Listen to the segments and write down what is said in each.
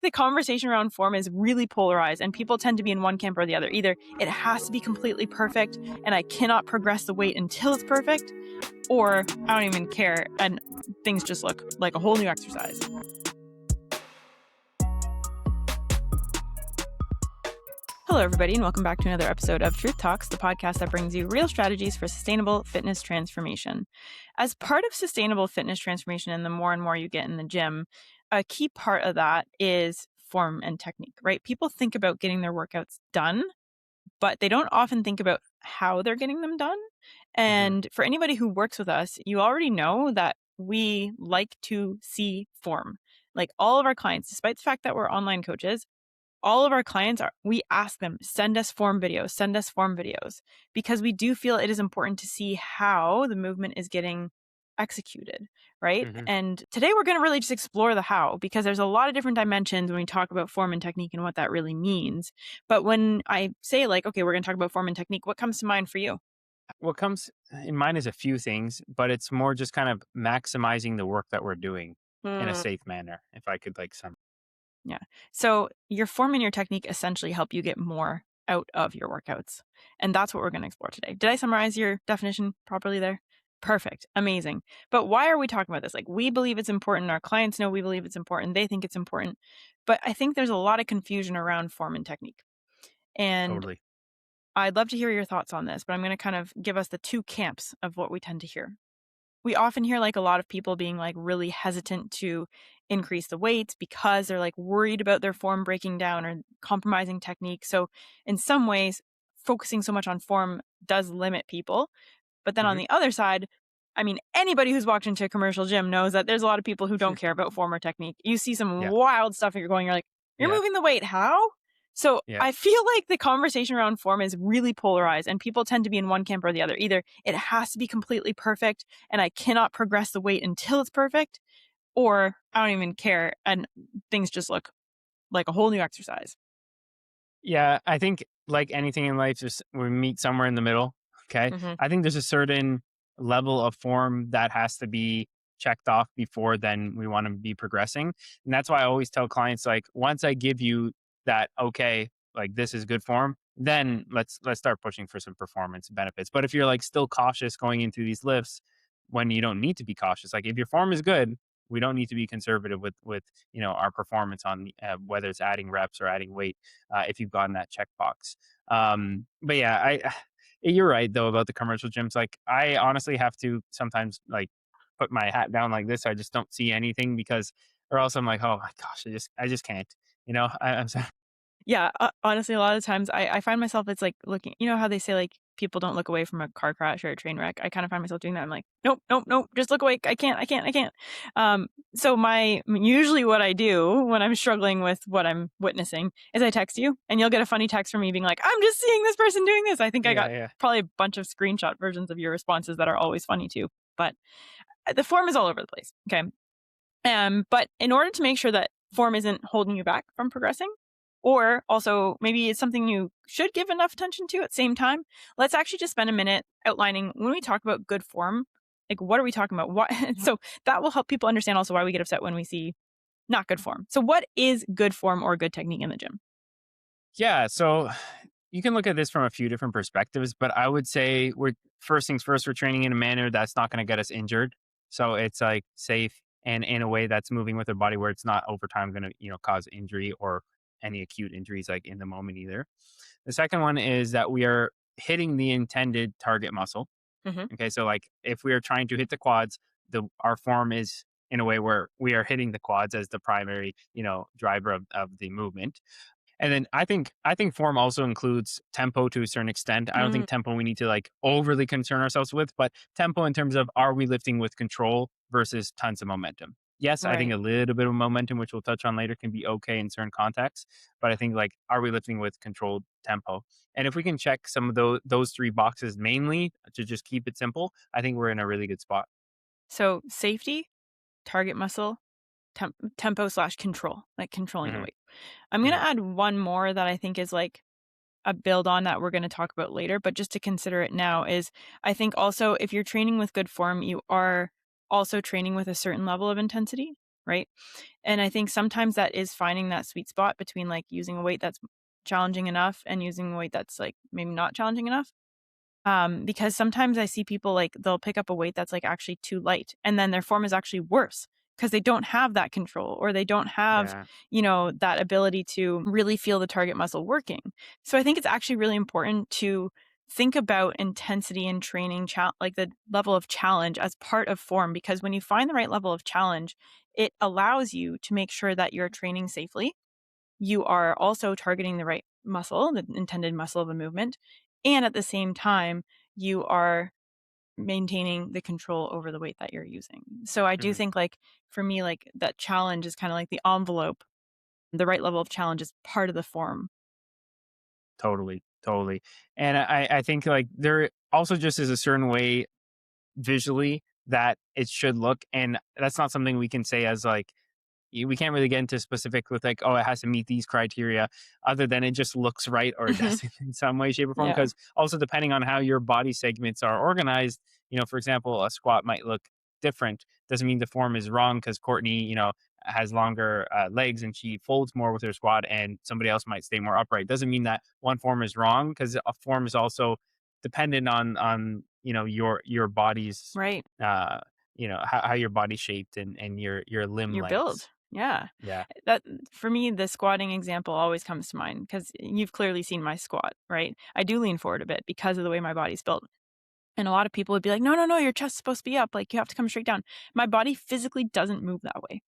the conversation around form is really polarized and people tend to be in one camp or the other. Either it has to be completely perfect and I cannot progress the weight until it's perfect, or I don't even care and things just look like a whole new exercise. Hello, everybody, and welcome back to another episode of Truth Talks, the podcast that brings you real strategies for sustainable fitness transformation. As part of sustainable fitness transformation, and the more and more you get in the gym, a key part of that is form and technique, right? People think about getting their workouts done, but they don't often think about how they're getting them done. And for anybody who works with us, you already know that we like to see form. Like all of our clients, despite the fact that we're online coaches, all of our clients we ask them, send us form videos, because we do feel it is important to see how the movement is getting executed, right? And today we're going to really just explore the how, because there's a lot of different dimensions when we talk about form and technique and what that really means. But when I say like, okay, we're going to talk about form and technique, what comes to mind for you? What comes in mind is a few things, but it's more just kind of maximizing the work that we're doing in a Mm, safe manner. If I could sum. yeah. So your form and your technique essentially help you get more out of your workouts. And that's what we're going to explore today. Did I summarize your definition properly there? Perfect. Amazing. But why are we talking about this? Like, we believe it's important. Our clients know we believe it's important. They think it's important. But I think there's a lot of confusion around form and technique. And Totally. I'd love to hear your thoughts on this, but I'm going to kind of give us the two camps of what we tend to hear. We often hear like a lot of people being like really hesitant to increase the weights because they're like worried about their form breaking down or compromising technique. So in some ways, focusing so much on form does limit people. But then on hmm the other side, I mean, anybody who's walked into a commercial gym knows that there's a lot of people who don't care about form or technique. You see some Yeah. wild stuff and you're like, you're Yeah. moving the weight. How? So Yeah. I feel like the conversation around form is really polarized and people tend to be in one camp or the other. Either it has to be completely perfect and I cannot progress the weight until it's perfect, or I don't even care and things just look like a whole new exercise. Yeah. I think like anything in life, just we meet somewhere in the middle. Okay. hmm I think there's a certain level of form that has to be checked off before then we want to be progressing. And that's why I always tell clients, like, once I give you that, okay, like this is good form, then let's start pushing for some performance benefits. But if you're like still cautious going into these lifts when you don't need to be cautious, like if your form is good, we don't need to be conservative with our performance on whether it's adding reps or adding weight, if you've gotten that checkbox. But yeah, I you're right though about the commercial gyms. Like I honestly have to sometimes like put my hat down like this. So I just don't see anything because, or else I'm like, oh my gosh, I just can't. I'm sorry. Yeah, honestly, a lot of times I find myself, it's like looking, you know how they say like people don't look away from a car crash or a train wreck. I kind of find myself doing that. I'm like, nope, nope, nope, just look away. I can't. So usually what I do when I'm struggling with what I'm witnessing is I text you and you'll get a funny text from me being like, I'm just seeing this person doing this. I think I Yeah, got yeah, probably a bunch of screenshot versions of your responses that are always funny too. But the form is all over the place. Okay. But in order to make sure that form isn't holding you back from progressing, or also maybe it's something you should give enough attention to at the same time, let's actually just spend a minute outlining when we talk about good form, like what are we talking about? What so that will help people understand also why we get upset when we see not good form. So what is good form or good technique in the gym? yeah. So you can look at this from a few different perspectives, but I would say we're first things first. We're training in a manner that's not going to get us injured, so it's like safe and in a way that's moving with our body where it's not over time going to cause injury or any acute injuries like in the moment either. The second one is that we are hitting the intended target muscle. hmm Okay, so like if we are trying to hit the quads, the our form is in a way where we are hitting the quads as the primary, driver of the movement. And then I think form also includes tempo to a certain extent. I don't Mm, think tempo we need to like overly concern ourselves with, but tempo in terms of are we lifting with control versus tons of momentum. Yes, I think right. a little bit of momentum, which we'll touch on later, can be okay in certain contexts. But I think like are we lifting with controlled tempo? And if we can check some of those three boxes mainly to just keep it simple, I think we're in a really good spot. So safety, target muscle, tempo slash control, like controlling the hmm weight. I'm gonna hmm add one more that I think is like a build on that we're going to talk about later, but just to consider it now is I think also if you're training with good form, you are also training with a certain level of intensity. right? And I think sometimes that is finding that sweet spot between like using a weight that's challenging enough and using a weight that's like maybe not challenging enough. Because sometimes I see people like they'll pick up a weight that's like actually too light and then their form is actually worse because they don't have that control or they don't have, Yeah. that ability to really feel the target muscle working. So I think it's actually really important to think about intensity and training, like the level of challenge as part of form, because when you find the right level of challenge, it allows you to make sure that you're training safely, you are also targeting the right muscle, the intended muscle of a movement, and at the same time, you are maintaining the control over the weight that you're using. So I do Mhm. think like for me, like that challenge is kind of like the envelope. The right level of challenge is part of the form. Totally, totally. And I think like there also just is a certain way visually that it should look, and that's not something we can say as like we can't really get into specific with like, oh, it has to meet these criteria, other than it just looks right or it Mhm. doesn't in some way, shape, or form. Yeah. Because also depending on how your body segments are organized, for example, a squat might look different. Doesn't mean the form is wrong because Courtney, has longer legs and she folds more with her squat, and somebody else might stay more upright. Doesn't mean that one form is wrong because a form is also dependent on your body's Right. uh how your body's shaped and your limb Your build. lengths. Yeah. Yeah. That for me, the squatting example always comes to mind because you've clearly seen my squat, right? I do lean forward a bit because of the way my body's built. And a lot of people would be like, no, no, no, your chest's supposed to be up. Like you have to come straight down. My body physically doesn't move that way.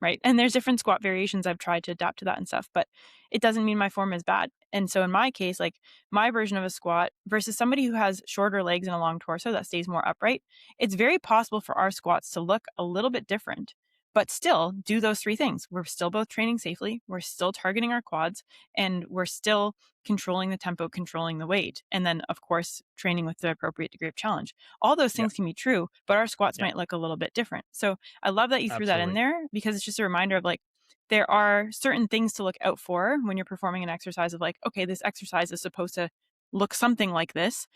Right. And there's different squat variations I've tried to adapt to that and stuff, but it doesn't mean my form is bad. And so in my case, like my version of a squat versus somebody who has shorter legs and a long torso that stays more upright, it's very possible for our squats to look a little bit different, but still do those three things. We're still both training safely, we're still targeting our quads, and we're still controlling the tempo, controlling the weight, and then of course training with the appropriate degree of challenge. All those Yeah. things can be true, but our squats Yeah. might look a little bit different. So I love that you threw that in Absolutely. there because it's just a reminder of like, there are certain things to look out for when you're performing an exercise of like, okay, this exercise is supposed to look something like this.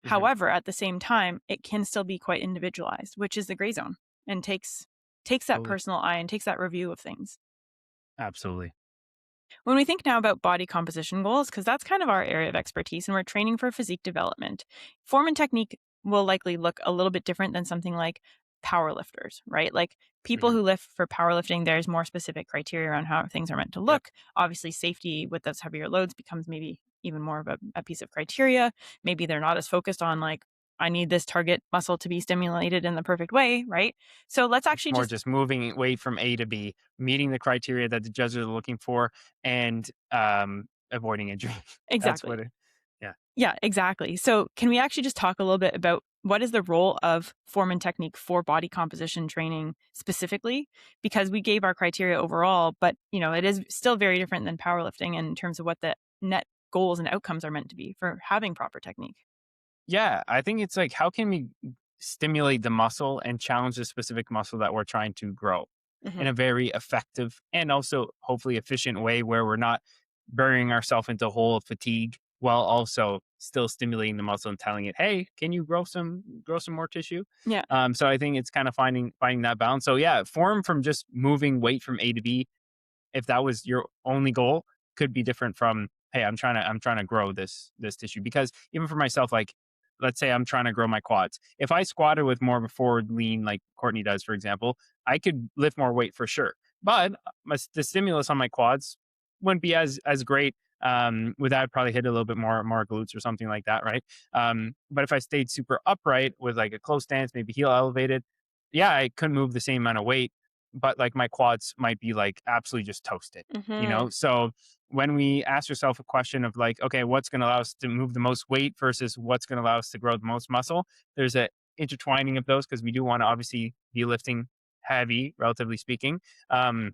Mhm. However, at the same time, it can still be quite individualized, which is the gray zone and takes that Totally. personal eye and takes that review of things. Absolutely. When we think now about body composition goals, because that's kind of our area of expertise and we're training for physique development, form and technique will likely look a little bit different than something like power lifters, right? Like people Mhm. who lift for powerlifting, there's more specific criteria around how things are meant to Yep. look. Obviously, safety with those heavier loads becomes maybe even more of a piece of criteria. Maybe they're not as focused on like, I need this target muscle to be stimulated in the perfect way, right? So let's It's actually more just just moving weight from A to B, meeting the criteria that the judges are looking for, and avoiding injury. That's exactly. what it. Yeah. Yeah, exactly. So, can we actually just talk a little bit about what is the role of form and technique for body composition training specifically? Because we gave our criteria overall, but it is still very different than powerlifting in terms of what the net goals and outcomes are meant to be for having proper technique. Yeah, I think it's like, how can we stimulate the muscle and challenge the specific muscle that we're trying to grow in Hmm. a very effective and also hopefully efficient way where we're not burying ourselves into a hole of fatigue while also still stimulating the muscle and telling it, "Hey, can you grow some more tissue?" Yeah. So I think it's kind of finding that balance. So yeah, form from just moving weight from A to B, if that was your only goal, could be different from, hey, I'm trying to grow this tissue. Because even for myself, like let's say I'm trying to grow my quads, if I squatted with more of a forward lean like Courtney does, for example, I could lift more weight for sure, but the stimulus on my quads wouldn't be as great. With that, I'd probably hit a little bit more glutes or something like that, right? But if I stayed super upright with like a close stance, maybe heel elevated, yeah, I couldn't move the same amount of weight, but like my quads might be like absolutely just toasted, Hmm. So when we ask yourself a question of like, okay, what's going to allow us to move the most weight versus what's going to allow us to grow the most muscle, there's a intertwining of those because we do want to obviously be lifting heavy, relatively speaking. Um,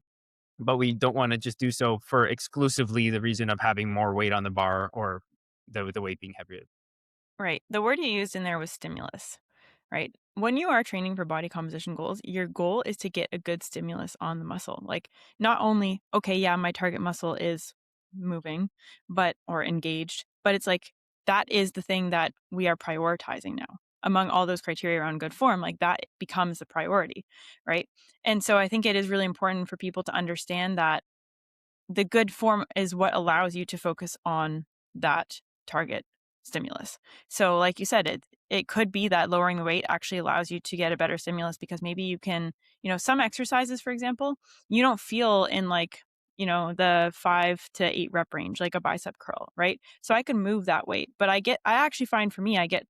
but we don't want to just do so for exclusively the reason of having more weight on the bar or the weight being heavier. Right. The word you used in there was stimulus, right? When you are training for body composition goals, your goal is to get a good stimulus on the muscle. Like, not only, okay, yeah, my target muscle is moving, or engaged, but it's like that is the thing that we are prioritizing now. among all those criteria around good form, like that becomes the priority, right? And so I think it is really important for people to understand that the good form is what allows you to focus on that target stimulus. So like you said, it could be that lowering the weight actually allows you to get a better stimulus because maybe you can, some exercises, for example, you don't feel in like, the 5 to 8 rep range, like a bicep curl, right? So I can move that weight, but I actually find for me, I get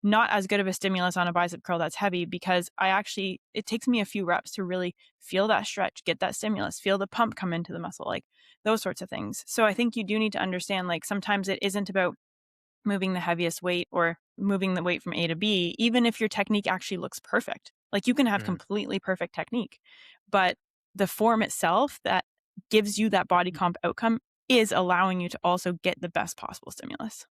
not as good of a stimulus on a bicep curl that's heavy because it takes me a few reps to really feel that stretch, get that stimulus, feel the pump come into the muscle. Like those sorts of things. So I think you do need to understand, like, sometimes it isn't about moving the heaviest weight or moving the weight from A to B, even if your technique actually looks perfect. Like you can have Mhm. completely perfect technique, but the form itself that gives you that body comp outcome is allowing you to also get the best possible stimulus.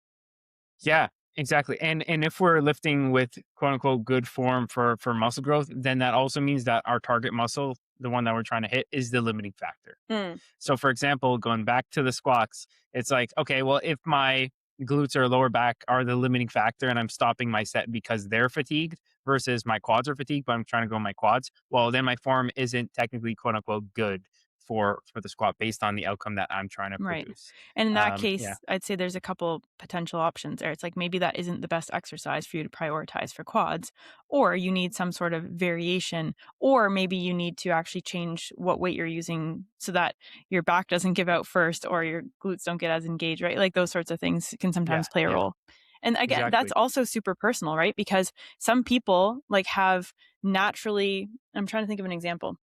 Yeah, exactly. And if we're lifting with quote unquote good form for muscle growth, then that also means that our target muscle, the one that we're trying to hit, is the limiting factor. Mm, So, for example, going back to the squats, it's like, okay, well, if my glutes or lower back are the limiting factor and I'm stopping my set because they're fatigued versus my quads are fatigued, but I'm trying to go my quads, well, then my form isn't technically quote unquote good for the squat based on the outcome that I'm trying to right. produce. And in that Yeah. case, I'd say there's a couple potential options there. It's like maybe that isn't the best exercise for you to prioritize for quads, or you need some sort of variation, or maybe you need to actually change what weight you're using so that your back doesn't give out first or your glutes don't get as engaged, right? Like those sorts of things can Yeah. sometimes play a Yeah. role. And again, that's Exactly. also super personal, right? Because some people like have naturally, I'm trying to think of an example.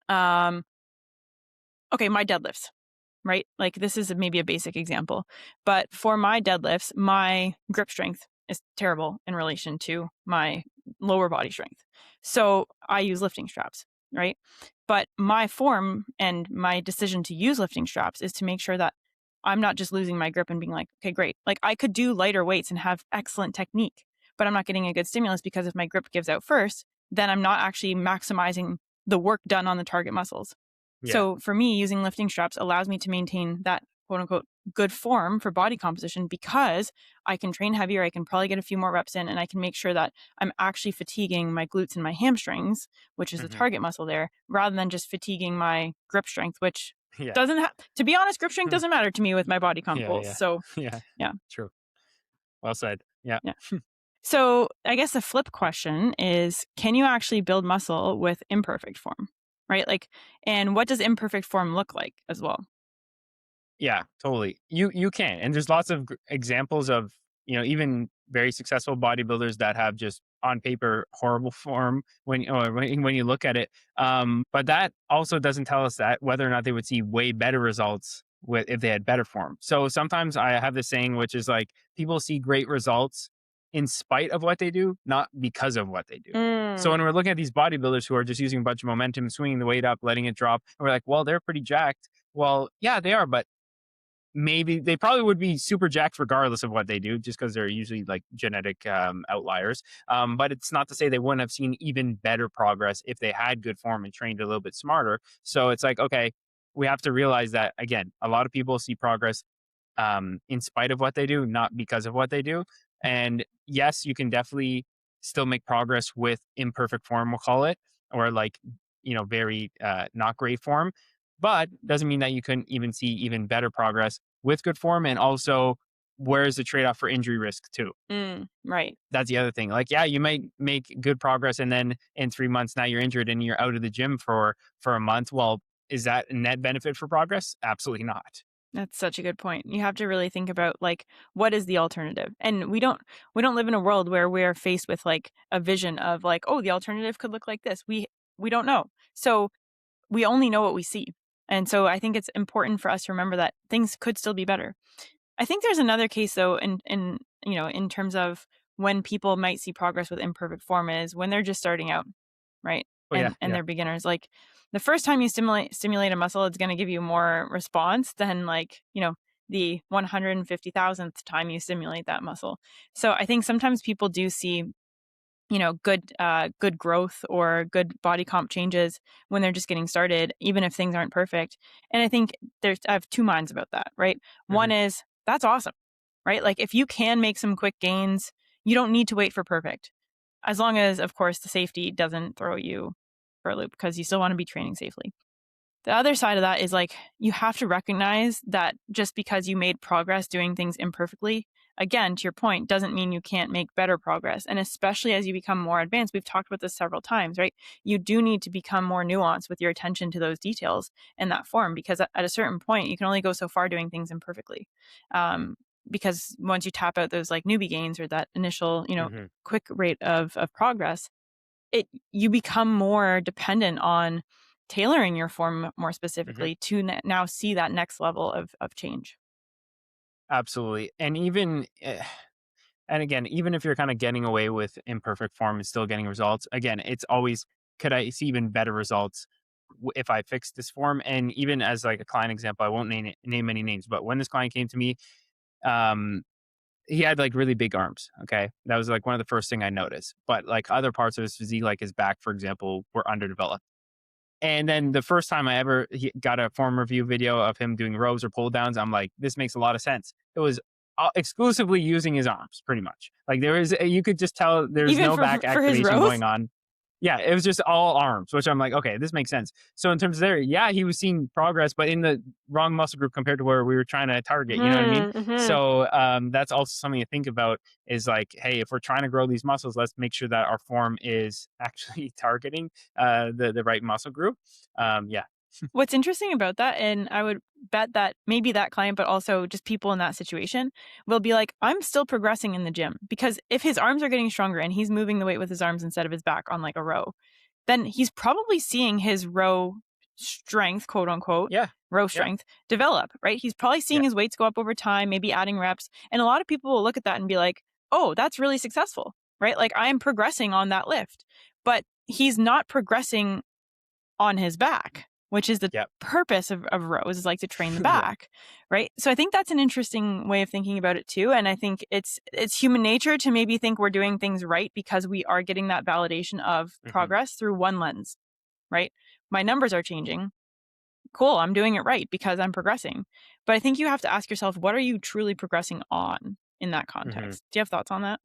Um, okay, my deadlifts, right? Like this is maybe a basic example, but for my deadlifts, my grip strength is terrible in relation to my lower body strength. So I use lifting straps, right? But my form and my decision to use lifting straps is to make sure that I'm not just losing my grip and being like, okay, great. Like I could do lighter weights and have excellent technique, but I'm not getting a good stimulus because if my grip gives out first, then I'm not actually maximizing the work done on the target muscles. Yeah. So for me, using lifting straps allows me to maintain that quote unquote good form for body composition because I can train heavier. I can probably get a few more reps in and I can make sure that I'm actually fatiguing my glutes and my hamstrings, which is the Hmm. target muscle there, rather than just fatiguing my grip strength, which Yeah. doesn't have, to be honest, grip strength doesn't matter to me with my body comp Yeah. goals. Yeah. So Yeah. yeah, True. Well said. Yeah. yeah. So I guess the flip question is, can you actually build muscle with imperfect form? Right? Like, and what does imperfect form look like as well? Yeah, totally. You can, and there's lots of examples of even very successful bodybuilders that have just on paper horrible form when you look at it. But that also doesn't tell us that whether or not they would see way better results with if they had better form. So sometimes I have this saying, which is like people see great results in spite of what they do, not because of what they do. So Mm, when we're looking at these bodybuilders who are just using a bunch of momentum, swinging the weight up, letting it drop, and we're like, well, they're pretty jacked. Well, yeah, they are, but maybe they probably would be super jacked regardless of what they do, just because they're usually like genetic outliers. But it's not to say they wouldn't have seen even better progress if they had good form and trained a little bit smarter. So it's like, okay, we have to realize that again, a lot of people see progress in spite of what they do, not because of what they do. And yes, you can definitely still make progress with imperfect form, we'll call it, or like, very not great form. But doesn't mean that you couldn't even see even better progress with good form. And also, where's the trade off for injury risk, too? right. That's the other thing. Like, yeah, you might make good progress, and then in 3 months, now you're injured and you're out of the gym for a month. Well, is that a net benefit for progress? Absolutely not. That's such a good point. You have to really think about like what is the alternative? And we don't live in a world where we're faced with like a vision of like, oh, the alternative could look like this. We don't know. So we only know what we see. And so I think it's important for us to remember that things could still be better. I think there's another case though in terms of when people might see progress with imperfect form is when they're just starting out, right? Oh yeah, And yeah. they're beginners. Like the first time you stimulate a muscle, it's going to give you more response than like, the 150,000th time you stimulate that muscle. So I think sometimes people do see good growth or good body comp changes when they're just getting started, even if things aren't perfect. And I think I have two minds about that, right? One Hmm. is that's awesome, right? Like if you can make some quick gains, you don't need to wait for perfect. as long as, of course, the safety doesn't throw you for a loop, because you still want to be training safely. The other side of that is like, you have to recognize that just because you made progress doing things imperfectly, again, to your point, doesn't mean you can't make better progress. And especially as you become more advanced, we've talked about this several times, right? You do need to become more nuanced with your attention to those details in that form, because at a certain point, you can only go so far doing things imperfectly. Because once you tap out those like newbie gains or that initial, Hmm. quick rate of progress, you become more dependent on tailoring your form more Hmm. specifically to now see that next level of change. Absolutely. And even, and again, even if you're kind of getting away with imperfect form and still getting results, again, it's always, could I see even better results if I fix this form? And even as like a client example, I won't name any names, but when this client came to me, um, he had like really big arms. Okay. That was like one of the first thing I noticed. But like other parts of his physique, like his back, for example, were underdeveloped. And then the first time I ever got a form review video of him doing rows or pull downs, I'm like, this makes a lot of sense. It was exclusively using his arms, pretty much. Like there is, you could just tell there's Even no for back for his activation rows. going on. Yeah, it was just all arms, which I'm like, okay, this makes sense. So in terms of there, yeah, he was seeing progress, but in the wrong muscle group compared to where we were trying to target. You know what I mean? Mm-hmm. So that's also something to think about. Is like, hey, if we're trying to grow these muscles, let's make sure that our form is actually targeting the right muscle group. Yeah. What's interesting about that, and I would bet that maybe that client, but also just people in that situation, will be like, I'm still progressing in the gym, because if his arms are getting stronger and he's moving the weight with his arms instead of his back on like a row, then he's probably seeing his row strength, quote unquote, Yeah. row Yeah. strength develop, right? He's probably seeing Yeah. his weights go up over time, maybe adding reps. And a lot of people will look at that and be like, oh, that's really successful, right? Like I am progressing on that lift. But he's not progressing on his back, which is the Yeah. purpose of rows, is like to train the Yeah. back, right? So I think that's an interesting way of thinking about it too. And I think it's human nature to maybe think we're doing things right because we are getting that validation of Hmm. progress through one lens, right? My numbers are changing. Cool, I'm doing it right because I'm progressing. But I think you have to ask yourself, what are you truly progressing on in that Hmm. context? Do you have thoughts on that?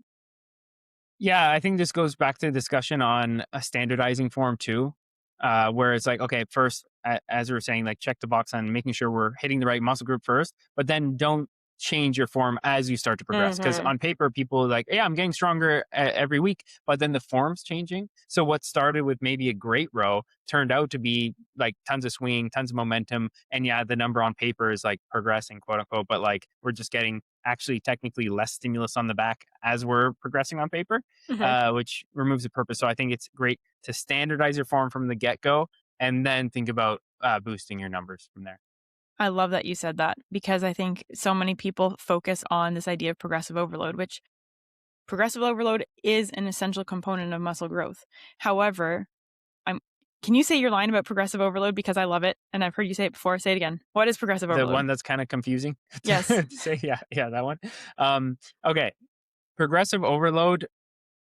Yeah, I think this goes back to the discussion on a standardizing form too, where it's like, okay, first, as we were saying, like check the box on making sure we're hitting the right muscle group first, but then don't change your form as you start to progress. Because Mm-hmm. on paper, people are like, yeah, I'm getting stronger every week, but then the form's changing. So what started with maybe a great row turned out to be like tons of swing, tons of momentum, and yeah, the number on paper is like progressing, quote unquote, but like we're just getting actually technically less stimulus on the back as we're progressing on paper, Mm-hmm. which removes the purpose. So I think it's great to standardize your form from the get go and then think about boosting your numbers from there. I love that you said that, because I think so many people focus on this idea of progressive overload, which progressive overload is an essential component of muscle growth. However, I'm can you say your line about progressive overload, because I love it and I've heard you say it before. Say it again. What is progressive The overload? one that's kind of confusing Yes. to say, yeah, yeah, that one. Okay, progressive overload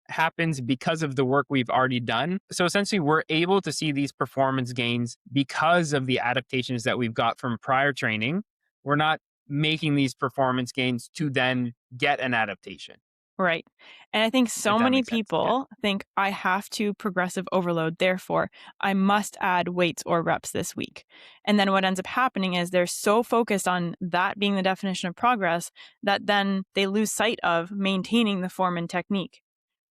happens because of the work we've already done. So essentially, we're able to see these performance gains because of the adaptations that we've got from prior training. We're not making these performance gains to then get an adaptation, Right. And I think if so that many makes sense. Yeah. people think I have to progressive overload, therefore I must add weights or reps this week. And then what ends up happening is they're so focused on that being the definition of progress that then they lose sight of maintaining the form and technique.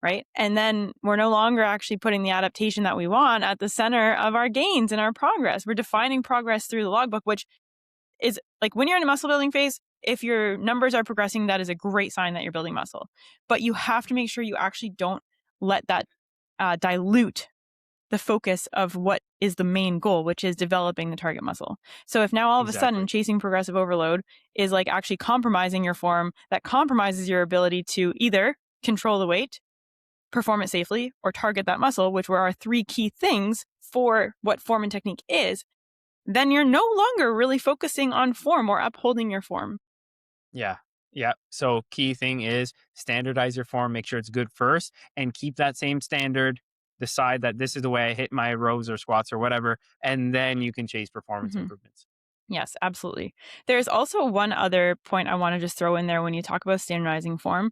Right. And then we're no longer actually putting the adaptation that we want at the center of our gains and our progress. We're defining progress through the logbook, which is like, when you're in a muscle building phase, if your numbers are progressing, that is a great sign that you're building muscle. But you have to make sure you actually don't let that dilute the focus of what is the main goal, which is developing the target muscle. So if now all of a sudden Exactly. chasing progressive overload is like actually compromising your form, that compromises your ability to either control the weight, perform it safely, or target that muscle, which were our three key things for what form and technique is, then you're no longer really focusing on form or upholding your form. Yeah. Yeah. So key thing is standardize your form, make sure it's good first, and keep that same standard. Decide that this is the way I hit my rows or squats or whatever, and then you can chase performance Mhm. improvements. Yes, absolutely. There's also one other point I want to just throw in there when you talk about standardizing form.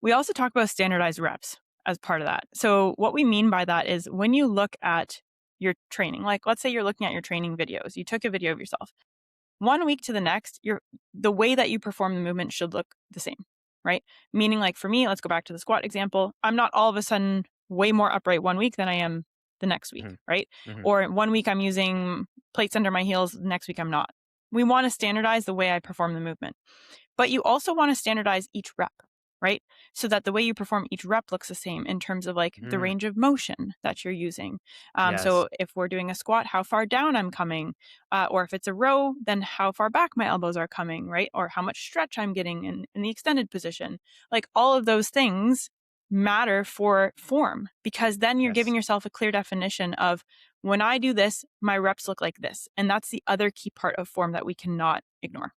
We also talk about standardized reps. as part of that. So what we mean by that is when you look at your training, like let's say you're looking at your training videos, you took a video of yourself. 1 week to the next, the way that you perform the movement should look the same, right? Meaning, like for me, let's go back to the squat example. I'm not all of a sudden way more upright 1 week than I am the next week, Mhm. right? Mhm. Or 1 week I'm using plates under my heels, the next week I'm not. We want to standardize the way I perform the movement. But you also want to standardize each rep, right? So that the way you perform each rep looks the same in terms of like the Mhm. range of motion that you're using. Yes. So if we're doing a squat, how far down I'm coming, or if it's a row, then how far back my elbows are coming, right? Or how much stretch I'm getting in the extended position. Like all of those things matter for form because then you're giving Yes. yourself a clear definition of when I do this, my reps look like this. And that's the other key part of form that we cannot ignore.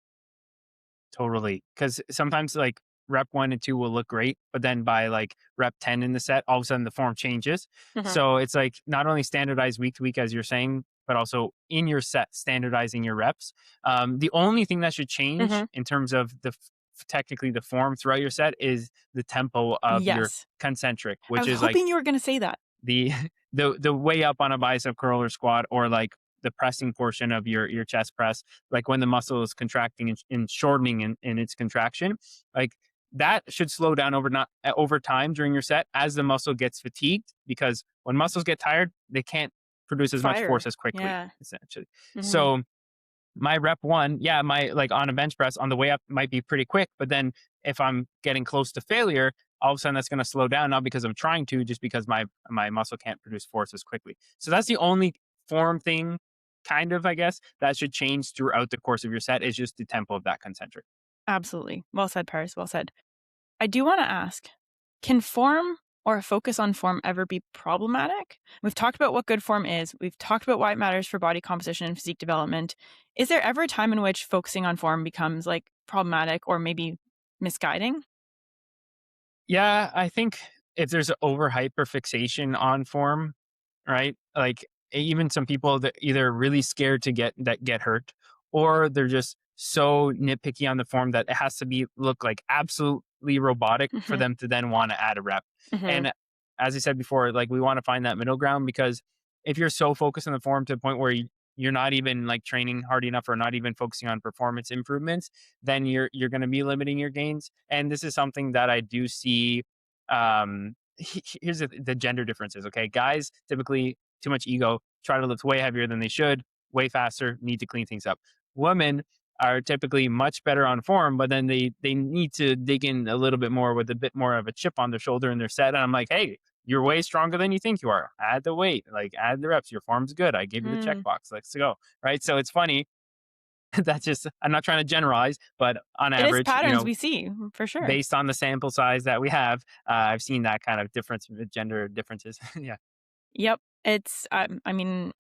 Totally. Because sometimes like rep 1 and 2 will look great, but then by like rep 10 in the set, all of a sudden the form changes. Mhm. So it's like not only standardize week to week, as you're saying, but also in your set, standardizing your reps. The only thing that should change Mhm. in terms of technically the form throughout your set is the tempo of your Yes. concentric, I which was is like hoping you were going to say that. the the way up on a bicep curl or squat, or like the pressing portion of your chest press, like when the muscle is contracting and shortening in its contraction, like that should slow down over time during your set as the muscle gets fatigued, because when muscles get tired they can't produce as much Fire. force as quickly, Yeah. essentially. Mhm. So my rep 1, yeah, my like on a bench press on the way up might be pretty quick, but then if I'm getting close to failure, all of a sudden that's going to slow down, not because I'm trying to, just because my muscle can't produce force as quickly. So that's the only form thing, kind of, I guess, that should change throughout the course of your set, is just the tempo of that concentric. Absolutely. Well said, Paris. Well said. I do want to ask, can form or a focus on form ever be problematic? We've talked about what good form is. We've talked about why it matters for body composition and physique development. Is there ever a time in which focusing on form becomes like problematic or maybe misguiding? Yeah, I think if there's over hyperfixation on form, right? Like even some people that either really scared to get hurt, or they're just so nitpicky on the form that it has to be look like absolutely robotic for Mhm. them to then want to add a rep. Mhm. And as I said before, like we want to find that middle ground, because if you're so focused on the form to the point where you're not even like training hard enough or not even focusing on performance improvements, then you're going to be limiting your gains. And this is something that I do see. Here's the gender differences. Okay, guys typically too much ego, try to lift way heavier than they should, way faster, need to clean things up. Women are typically much better on form, but then they need to dig in a little bit more with a bit more of a chip on their shoulder in their set. And I'm like, hey, you're way stronger than you think you are. Add the weight, like add the reps. Your form's good. I gave you the Mm. checkbox. Let's go. Right. So it's funny. That's just, I'm not trying to generalize, but on It is average, patterns we see for sure. based on the sample size that we have, I've seen that kind of difference with gender differences. Yeah. Yep. It's, I mean,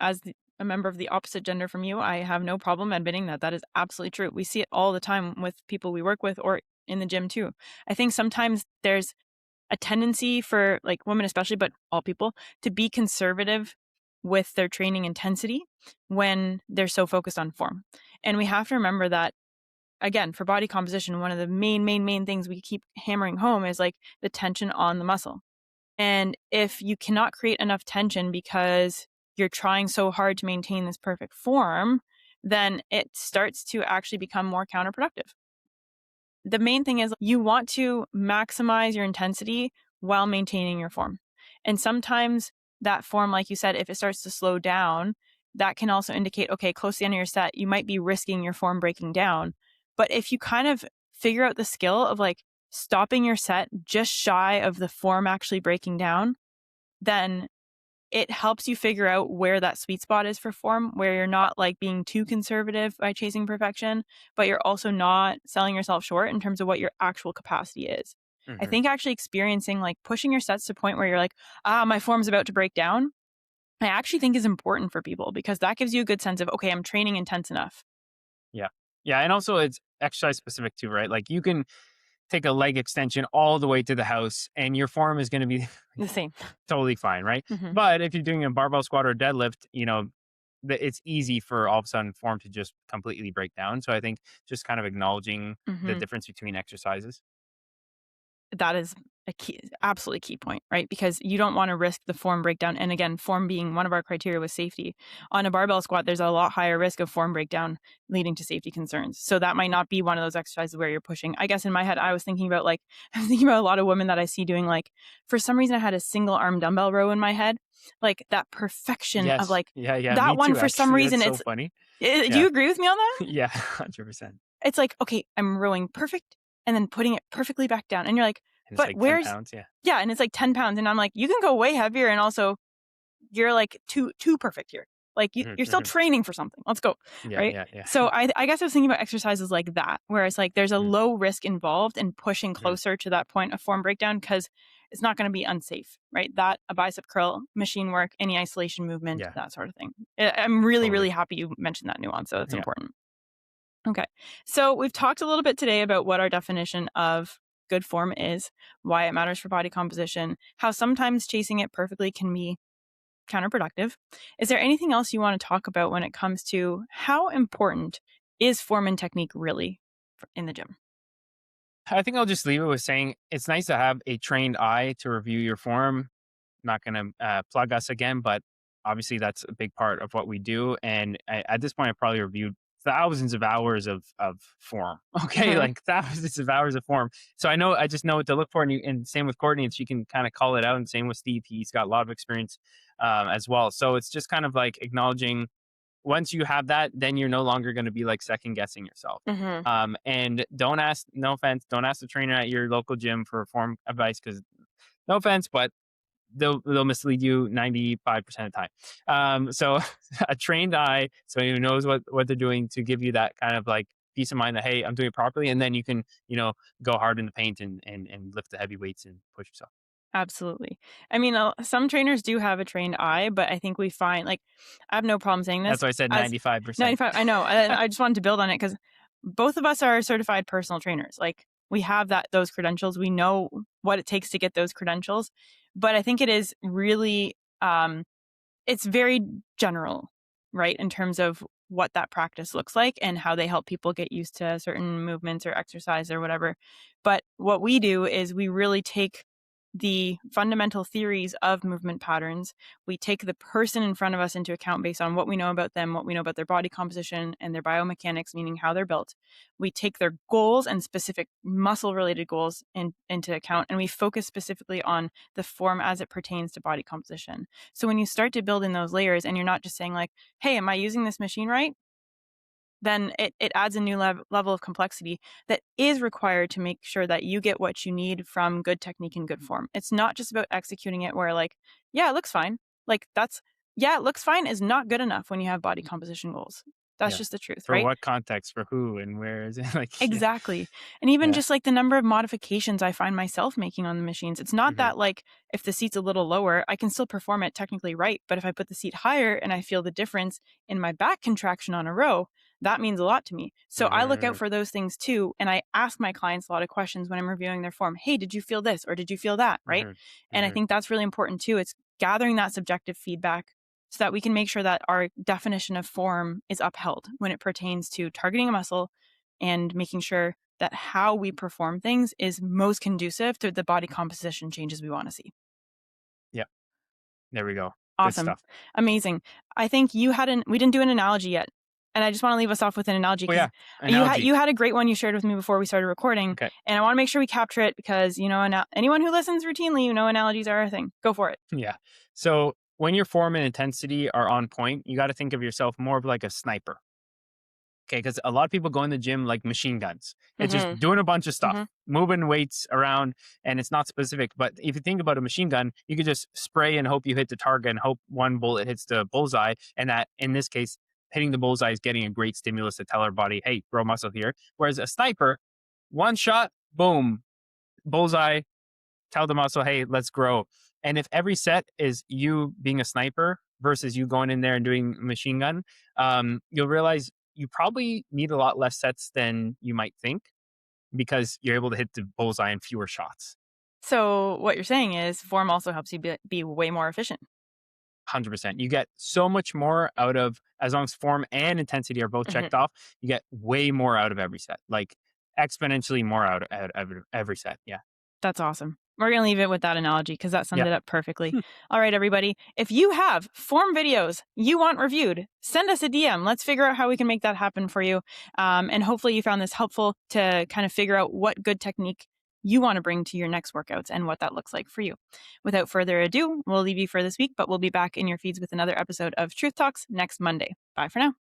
a member of the opposite gender from you, I have no problem admitting that that is absolutely true. We see it all the time with people we work with or in the gym too. I think sometimes there's a tendency for like women, especially, but all people, to be conservative with their training intensity when they're so focused on form. And we have to remember that, again, for body composition, one of the main things we keep hammering home is like the tension on the muscle. And if you cannot create enough tension because you're trying so hard to maintain this perfect form, then it starts to actually become more counterproductive. The main thing is you want to maximize your intensity while maintaining your form. And sometimes that form, like you said, if it starts to slow down, that can also indicate, okay, close to the end of your set, you might be risking your form breaking down. But if you kind of figure out the skill of like stopping your set just shy of the form actually breaking down, then it helps you figure out where that sweet spot is for form, where you're not like being too conservative by chasing perfection, but you're also not selling yourself short in terms of what your actual capacity is. I Hmm. think actually experiencing like pushing your sets to a point where you're like, my form's about to break down, I actually think is important for people because that gives you a good sense of, okay, I'm training intense enough. Yeah. Yeah. And also it's exercise specific too, right? Like you can take a leg extension all the way to the house and your form is going to be The same. totally fine, right? Hmm. But if you're doing a barbell squat or a deadlift, it's easy for all of a sudden form to just completely break down. So I think just kind of acknowledging the Hmm. difference between exercises. That is absolutely key point, right? Because you don't want to risk the form breakdown. And again, form being one of our criteria with safety. On a barbell squat, there's a lot higher risk of form breakdown leading to safety concerns. So that might not be one of those exercises where you're pushing. I guess in my head, I was thinking about like, I was thinking about a lot of women that I see doing like, for some reason, I had a single arm dumbbell row in my head, like that perfection of Yes. like, Yeah. Yeah. that Me one too. for some Actually, that's reason, so funny. do Yeah. you agree with me on that? Yeah. 100%. It's like, okay, I'm rowing perfect and then putting it perfectly back down. And you're like, And it's but like 10 where's, pounds. Yeah. yeah, and it's like 10 pounds. And I'm like, you can go way heavier. And also, you're like too perfect here. Like Hmm. you're still Hmm. training for something. Let's go. Yeah. Right. Yeah. Yeah. So I guess I was thinking about exercises like that, where it's like there's a Hmm. low risk involved in pushing Hmm. closer to that point of form breakdown because it's not going to be unsafe, right? That a bicep curl, machine work, any isolation movement, Yeah. that sort of thing. I'm really, really Totally. happy you mentioned that nuance. So it's Yeah. important. Okay. So we've talked a little bit today about what our definition of good form is, why it matters for body composition, how sometimes chasing it perfectly can be counterproductive. Is there anything else you want to talk about when it comes to how important is form and technique really in the gym? I think I'll just leave it with saying it's nice to have a trained eye to review your form. Not going to plug us again, but obviously that's a big part of what we do. And at this point, I probably reviewed thousands of hours of form. Okay, Hmm. like thousands of hours of form. So I just know what to look for. And same with Courtney, and she can kind of call it out. And same with Steve, he's got a lot of experience as well. So it's just kind of like acknowledging once you have that, then you're no longer going to be like second guessing yourself. Hmm. And don't ask, no offense, don't ask the trainer at your local gym for form advice because no offense, but they'll mislead you 95% of the time. So a trained eye, so who knows what they're doing to give you that kind of like peace of mind that hey, I'm doing it properly, and then you can go hard in the paint and lift the heavy weights and push yourself. Absolutely. I mean, some trainers do have a trained eye, but I think we find like I have no problem saying That's this why I said as 95%. 95. I know. And I just wanted to build on it because both of us are certified personal trainers. Like we have those credentials. We know what it takes to get those credentials. But I think it is really it's very general, right? In terms of what that practice looks like and how they help people get used to certain movements or exercise or whatever. But what we do is we really take the fundamental theories of movement patterns. We take the person in front of us into account based on what we know about them, what we know about their body composition and their biomechanics, meaning how they're built. We take their goals and specific muscle related goals into account, and we focus specifically on the form as it pertains to body composition. So when you start to build in those layers and you're not just saying like, hey, am I using this machine right? Then it adds a new level of complexity that is required to make sure that you get what you need from good technique and good form. It's not just about executing it where like, yeah, it looks fine. Like yeah, it looks fine is not good enough when you have body composition goals. That's Yeah. just the truth, For right? what context? For who and where is it? Like yeah, Exactly. And even yeah. just like the number of modifications I find myself making on the machines. It's not Hmm. that like if the seat's a little lower, I can still perform it technically right. But if I put the seat higher and I feel the difference in my back contraction on a row, that means a lot to me. So I look out Hmm. for those things too. And I ask my clients a lot of questions when I'm reviewing their form. Hey, did you feel this or did you feel that? Right. Hmm. And I Hmm. think that's really important too. It's gathering that subjective feedback so that we can make sure that our definition of form is upheld when it pertains to targeting a muscle and making sure that how we perform things is most conducive to the body composition changes we want to see. Yeah. There we go. Good Awesome. stuff. Amazing. I think we didn't do an analogy yet. And I just want to leave us off with an analogy Oh because yeah. Analogy. you had a great one you shared with me before we started recording. Okay. And I want to make sure we capture it because, anyone who listens routinely, analogies are a thing. Go for it. Yeah. So when your form and intensity are on point, you got to think of yourself more of like a sniper. Okay, because a lot of people go in the gym like machine guns. It's just Mm-hmm. doing a bunch of stuff, Mm-hmm. moving weights around, and it's not specific. But if you think about a machine gun, you could just spray and hope you hit the target and hope one bullet hits the bullseye. And that, in this case, hitting the bullseye is getting a great stimulus to tell our body, hey, grow muscle here. Whereas a sniper, one shot, boom, bullseye, tell the muscle, hey, let's grow. And if every set is you being a sniper versus you going in there and doing machine gun, you'll realize you probably need a lot less sets than you might think because you're able to hit the bullseye in fewer shots. So what you're saying is form also helps you be way more efficient. 100%. You get so much more out of, as long as form and intensity are both Hmm. checked off, you get way more out of every set, like exponentially more out of every set. Yeah. That's awesome. We're going to leave it with that analogy because that summed Yeah. it up perfectly. All right, everybody. If you have form videos you want reviewed, send us a DM. Let's figure out how we can make that happen for you. And hopefully you found this helpful to kind of figure out what good technique you want to bring to your next workouts and what that looks like for you. Without further ado, we'll leave you for this week, but we'll be back in your feeds with another episode of Truth Talks next Monday. Bye for now.